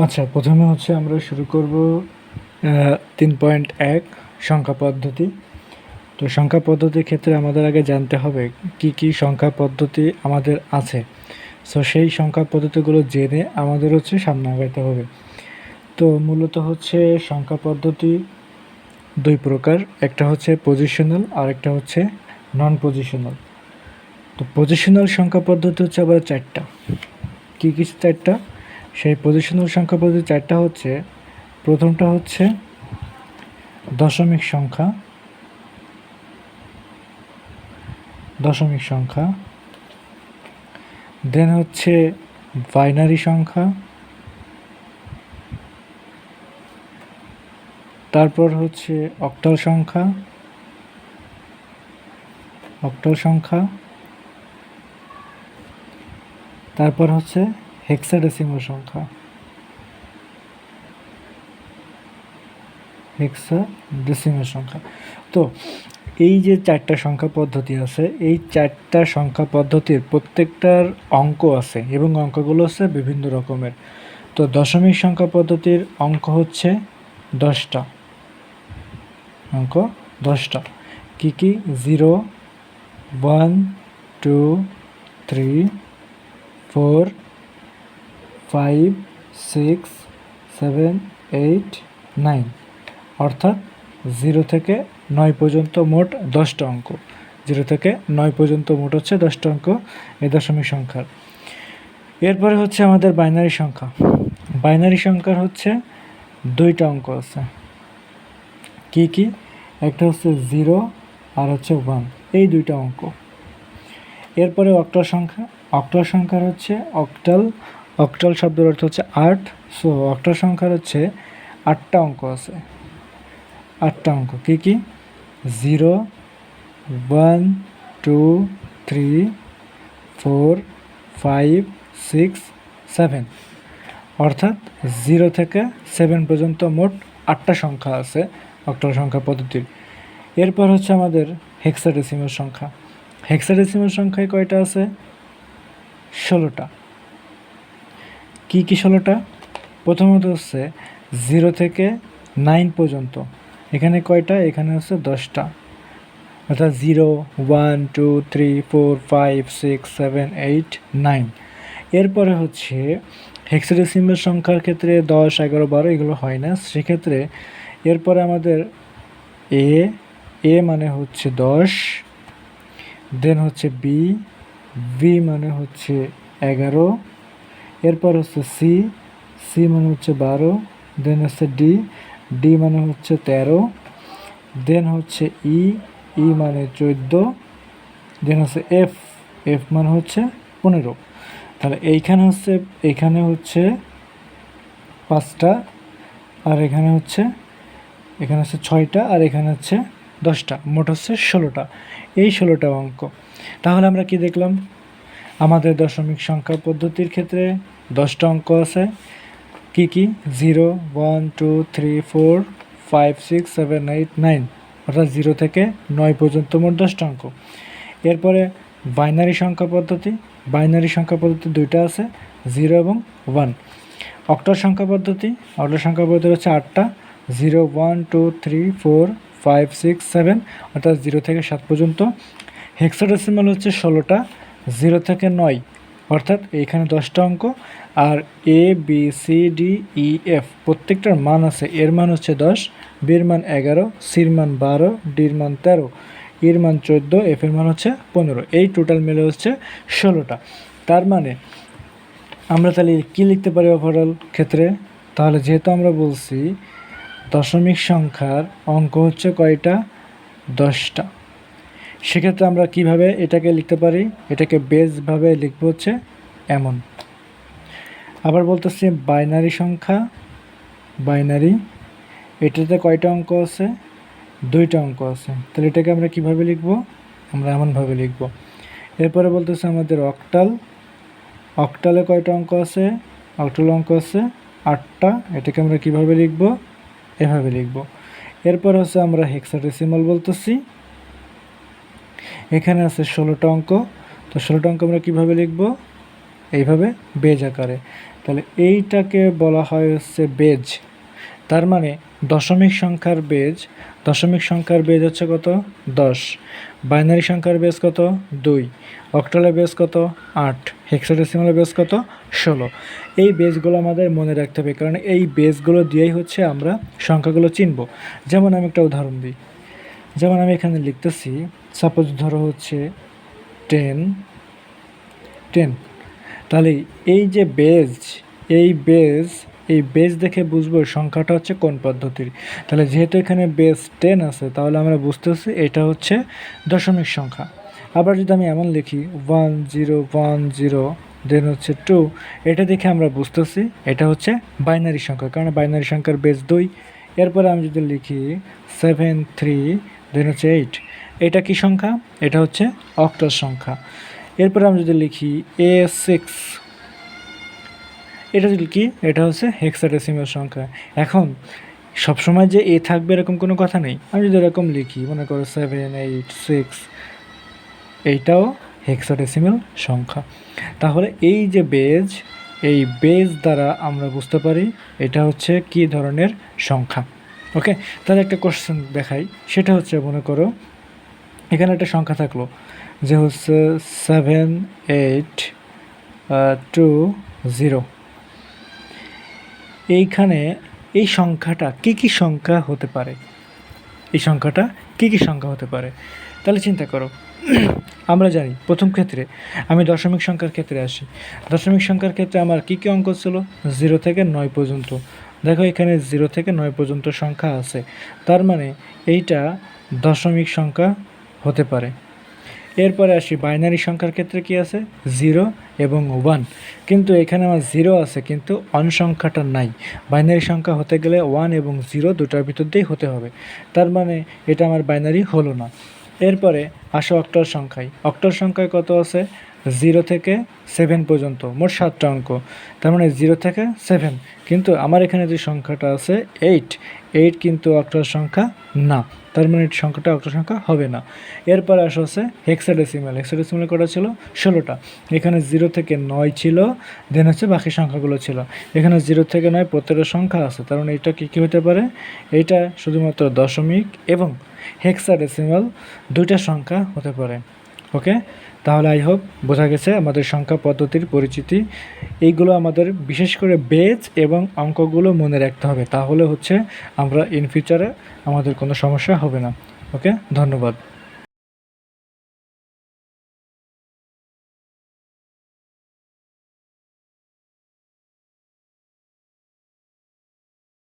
আচ্ছা, প্রথমে হচ্ছে আমরা শুরু করব 3.1 সংখ্যা পদ্ধতি। তো সংখ্যা পদ্ধতির ক্ষেত্রে আমাদের আগে জানতে হবে কি কি সংখ্যা পদ্ধতি আমাদের আছে। সো সেই সংখ্যা পদ্ধতিগুলো জেনে আমাদের হচ্ছে সামনে আগাইতে হবে। তো মূলত হচ্ছে সংখ্যা পদ্ধতি দুই প্রকার, একটা হচ্ছে পজিশনাল আর একটা হচ্ছে নন পজিশনাল। তো পজিশনাল সংখ্যা পদ্ধতি হচ্ছে আবার চারটা। কী কী চারটা? সেই পজিশনাল সংখ্যা পদ্ধতি চারটা হচ্ছে, প্রথমটা হচ্ছে দশমিক সংখ্যা, দেন হচ্ছে বাইনারি সংখ্যা, তারপর হচ্ছে অক্টাল সংখ্যা, তারপর হচ্ছে হেক্সাডেসিমাল সংখ্যা। তো এই যে চারটা সংখ্যা পদ্ধতি আছে, এই চারটা সংখ্যা পদ্ধতির প্রত্যেকটার অঙ্ক আছে এবং অঙ্কগুলো হচ্ছে বিভিন্ন রকমের। তো দশমিক সংখ্যা পদ্ধতির অঙ্ক হচ্ছে 10টা। কি কি? 0, 1, 2, 3, 4, 5, 6, 7, 8, 9, অর্থাৎ 0 থেকে 9 পর্যন্ত মোট 10টা অঙ্ক। 0 থেকে 9 পর্যন্ত মোট হচ্ছে 10টা অঙ্ক এই দশমিক সংখ্যার। এরপরে হচ্ছে আমাদের বাইনারি সংখ্যার হচ্ছে 2টা অঙ্ক আছে। কি কি? একটা হচ্ছে 0 আর হচ্ছে 1, এই 2টা অঙ্ক। এরপরে অক্টাল সংখ্যার হচ্ছে অক্টাল শব্দের অর্থ হচ্ছে 8। সো অক্টাল সংখ্যার হচ্ছে 8টা অঙ্ক আছে। 8টা অঙ্ক কি কি? 0, 1, 2, 3, 4, 5, 6, 7, অর্থাৎ 0 থেকে 7 পর্যন্ত মোট 8টা সংখ্যা আছে অক্টাল সংখ্যা পদ্ধতির। এরপর হচ্ছে আমাদের হেক্সাডেসিমাল সংখ্যায় কয়টা আছে? 16টা। কি কি 16টা? প্রথমত হচ্ছে 0 থেকে 9 পর্যন্ত, এখানে কয়টা? এখানে হচ্ছে 10টা, অর্থাৎ 0, 1, 2, 3, 4, 5, 6, 7, 8, 9। এরপরে হচ্ছে হেক্সাডেসিমাল সংখ্যার ক্ষেত্রে 10, 11, 12 এগুলো হয় না, সেক্ষেত্রে এরপরে আমাদের এ মানে হচ্ছে 10, দেন হচ্ছে বি মানে হচ্ছে 11, এরপর হচ্ছে সি মানে হচ্ছে 12, দেন হচ্ছে ডি মানে হচ্ছে 13, দেন হচ্ছে ই মানে 14, দেন হচ্ছে এফ মানে হচ্ছে 15। তাহলে এইখানে হচ্ছে 5টা, আর এখানে হচ্ছে 6টা, আর এখানে হচ্ছে 10টা, মোট হচ্ছে 16টা। এই 16টা অঙ্ক। তাহলে আমরা কি দেখলাম? আমাদের দশমিক সংখ্যা পদ্ধতির ক্ষেত্রে 10টা অঙ্ক আছে। কি কি? 0, 1, 2, 3, 4, 5, 6, 7, 8, 9, অর্থাৎ 0 থেকে 9 পর্যন্ত মোট 10টা অঙ্ক। এরপরে বাইনারি সংখ্যা পদ্ধতি 2টা আছে, 0 এবং 1। অক্টাল সংখ্যা পদ্ধতি হচ্ছে 8টা, 0, 1, 2, 3, 4, 5, 6, 7, অর্থাৎ 0 থেকে 7 পর্যন্ত। হেক্সাডেসিমাল হচ্ছে 16টা, 0 থেকে 9, অর্থাৎ এইখানে 10টা অঙ্ক। আর A B C D E F প্রত্যেকটার মান আছে। এর মান হচ্ছে 10, বির মান 11, সির মান 12, ডির মান 13, এর মান 14, এফ এর মান হচ্ছে 15। এই টোটাল মিলে হচ্ছে 16টা। তার মানে আমরা তাহলে কী লিখতে পারি ওভারঅল ক্ষেত্রে? তাহলে যেহেতু আমরা বলছি দশমিক সংখ্যার অঙ্ক হচ্ছে কয়টা? 10টা, সেক্ষেত্রে আমরা কিভাবে এটাকে লিখতে পারি? এটাকে বেসভাবে লিখবো হচ্ছে এমন। আবার বলতেছি বাইনারি, এটাতে কয়টা অঙ্ক আছে? 2টা অঙ্ক আছে। তাহলে এটাকে আমরা কিভাবে লিখবো? আমরা এমনভাবে লিখবো। এরপরে বলতেছে আমাদের অক্টালে কয়টা অঙ্ক আছে? অক্টালে অঙ্ক আছে 8টা। এটাকে আমরা কিভাবে লিখবো? এভাবে লিখবো। এরপর হচ্ছে আমরা হেক্সাডেসিমাল বলতেছি, এখানে আছে 16টা অঙ্ক। তো 16টা অঙ্ক আমরা কিভাবে লিখবো? এইভাবে বেজ আকারে। তাহলে এইটাকে বলা হয় হচ্ছে বেজ। তার মানে দশমিক সংখ্যার বেজ হচ্ছে কত? 10। বাইনারি সংখ্যার বেজ কত? 2। অক্টালের বেজ কত? 8। হেক্সাডেসিমালের বেজ কত? 16। এই বেজগুলো আমাদের মনে রাখতে হবে, কারণ এই বেজগুলো দিয়েই হচ্ছে আমরা সংখ্যাগুলো চিনব। যেমন আমি একটা উদাহরণ দিই, যেমন আমি এখানে লিখতেছি, সাপোজ ধরো হচ্ছে 10। তাহলে এই যে এই বেজ দেখে বুঝবো সংখ্যাটা হচ্ছে কোন পদ্ধতির। তাহলে যেহেতু এখানে বেজ 10 আছে, তাহলে আমরা বুঝতেছি এটা হচ্ছে দশমিক সংখ্যা। আবার যদি আমি এমন লিখি 1 0 1 0 দেন হচ্ছে 2, এটা দেখে আমরা বুঝতেছি এটা হচ্ছে বাইনারি সংখ্যা, কারণ বাইনারি সংখ্যার বেজ 2। এরপরে আমি যদি লিখি 7 3 দেন হচ্ছে 8, এটা কি সংখ্যা? এটা হচ্ছে অক্টাল সংখ্যা। এরপরে আমি যদি লিখি A6, এটা যদি কি? এটা হচ্ছে হেক্সাডেসিমাল সংখ্যা। এখন সবসময় যে এ থাকবে এরকম কোনো কথা নেই। আমি যদি এরকম লিখি, মনে করো 7 8 6, এইটাও হেক্সাডেসিমাল সংখ্যা। তাহলে এই যে এই বেজ দ্বারা আমরা বুঝতে পারি এটা হচ্ছে কি ধরনের সংখ্যা। ওকে, তাহলে একটা কোশ্চেন দেখাই, সেটা হচ্ছে মনে করো এখানে একটা সংখ্যা থাকলো যে হচ্ছে 7 8 2 0। এইখানে এই সংখ্যাটা কি সংখ্যা হতে পারে? এই সংখ্যাটা কি সংখ্যা হতে পারে? তাহলে চিন্তা করো। আমরা জানি প্রথম ক্ষেত্রে, আমি দশমিক সংখ্যার ক্ষেত্রে আসি। দশমিক সংখ্যার ক্ষেত্রে আমার কি অঙ্ক ছিল? 0 থেকে 9 পর্যন্ত। দেখো এখানে 0 থেকে 9 পর্যন্ত সংখ্যা আছে, তার মানে এইটা দশমিক সংখ্যা হতে পারে। এরপরে আসি বাইনারি সংখ্যার ক্ষেত্রে, কি আছে? 0 এবং 1। কিন্তু এখানে আমার 0 আছে কিন্তু 1 সংখ্যাটা নাই। বাইনারি সংখ্যা হতে গেলে 1 এবং 0 দুটার ভিতর দিয়েই হতে হবে, তার মানে এটা আমার বাইনারি হলো না। এরপরে আসো অক্টাল সংখ্যায়। অক্টাল সংখ্যায় কত আছে? 0 থেকে 7 পর্যন্ত, মোট 7টা অঙ্ক। তার মানে 0 থেকে 7, কিন্তু আমার এখানে যে সংখ্যাটা আছে 8 কিন্তু অক্টাল সংখ্যা না, তার মানে সংখ্যাটা অক্টাল সংখ্যা হবে না। এরপর আসা হচ্ছে হেক্সাডেসিমাল কটা ছিল? 16টা। এখানে 0 থেকে 9 ছিল, দেন হচ্ছে বাকি সংখ্যাগুলো ছিল। এখানে 0 থেকে 9 প্রত্যেকটা সংখ্যা আছে, তার মানে এটা কী হতে পারে? এটা শুধুমাত্র দশমিক এবং হেক্সাডেসিমাল দুইটা সংখ্যা হতে পারে। ওকে, তাহলে আই হোপ বোঝা গেছে আমাদের সংখ্যা পদ্ধতির পরিচিতি। এইগুলো আমাদের বিশেষ করে বেজ এবং অঙ্কগুলো মনে রাখতে হবে, তাহলে হচ্ছে আমরা ইন ফিউচারে আমাদের কোনো সমস্যা হবে না। ওকে, ধন্যবাদ।